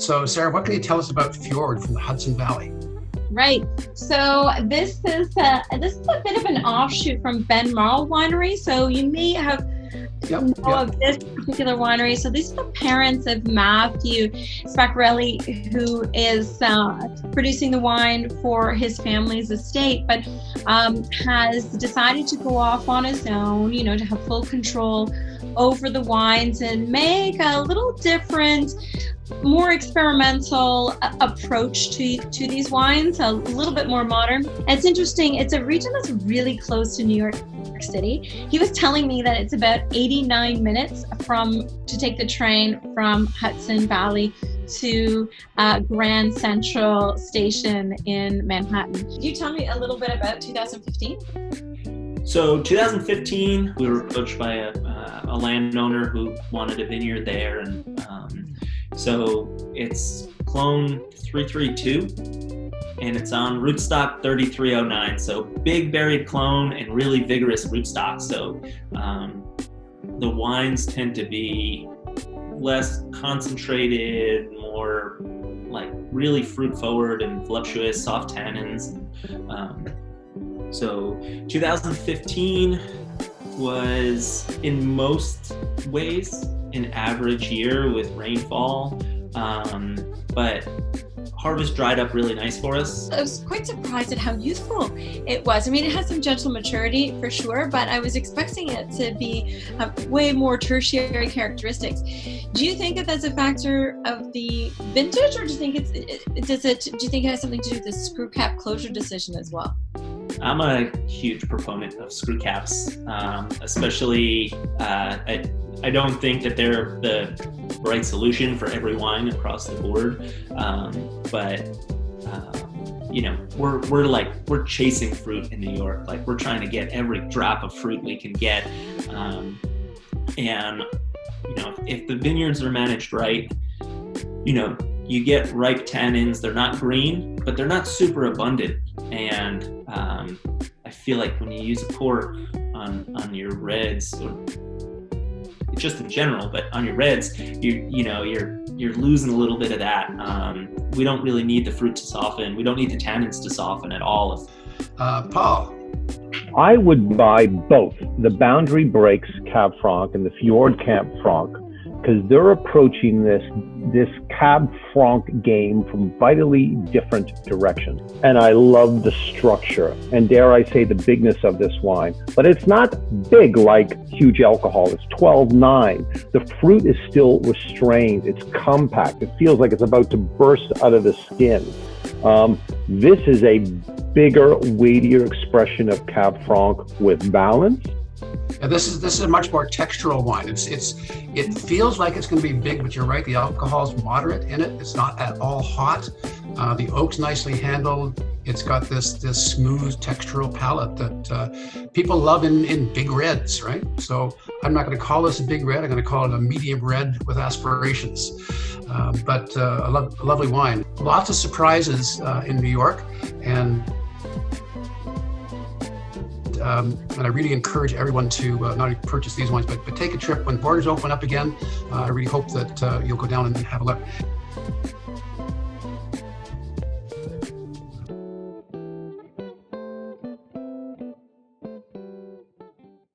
So Sara, what can you tell us about Fjord from the Hudson Valley? Right. So this is a bit of an offshoot from Ben Marl Winery. So you may have know of this particular winery. So these are the parents of Matthew Spaccarelli, who is producing the wine for his family's estate, but has decided to go off on his own, to have full control over the wines and make a little different, more experimental approach to these wines, a little bit more modern. It's interesting. It's a region that's really close to New York City. He was telling me that it's about 89 minutes to take the train from Hudson Valley to Grand Central Station in Manhattan. Can you tell me a little bit about 2015? So 2015, we were approached by a landowner who wanted a vineyard there, and so it's clone 332, and it's on rootstock 3309. So big buried clone and really vigorous rootstock. So the wines tend to be less concentrated, more like really fruit forward and voluptuous, soft tannins. So 2015 was in most ways an average year with rainfall, but harvest dried up really nice for us. I was quite surprised at how youthful it was. I mean, it has some gentle maturity for sure, but I was expecting it to be way more tertiary characteristics. Do you think that that's a factor of the vintage, or do you think do you think it has something to do with the screw cap closure decision as well? I'm a huge proponent of screw caps, especially I don't think that they're the right solution for every wine across the board, but we're chasing fruit in New York. Like, we're trying to get every drop of fruit we can get, and if the vineyards are managed right, you get ripe tannins. They're not green, but they're not super abundant. And I feel like when you use a port on your reds, or just in general, but on your reds, you're losing a little bit of that. We don't really need the fruit to soften. We don't need the tannins to soften at all. Paul? I would buy both the Boundary Breaks Cab Franc and the Fjord Cab Franc, because they're approaching this Cab Franc game from vitally different directions. And I love the structure, and dare I say the bigness of this wine. But it's not big like huge alcohol. It's 12.9. The fruit is still restrained. It's compact. It feels like it's about to burst out of the skin. This is a bigger, weightier expression of Cab Franc with balance. Yeah, this is a much more textural wine. It feels like it's going to be big, but you're right. The alcohol is moderate in it. It's not at all hot. The oak's nicely handled. It's got this smooth textural palate that people love in big reds, right? So I'm not going to call this a big red. I'm going to call it a medium red with aspirations. But a lovely wine. Lots of surprises in New York, and I really encourage everyone to not only purchase these wines, but take a trip when borders open up again. I really hope that you'll go down and have a look.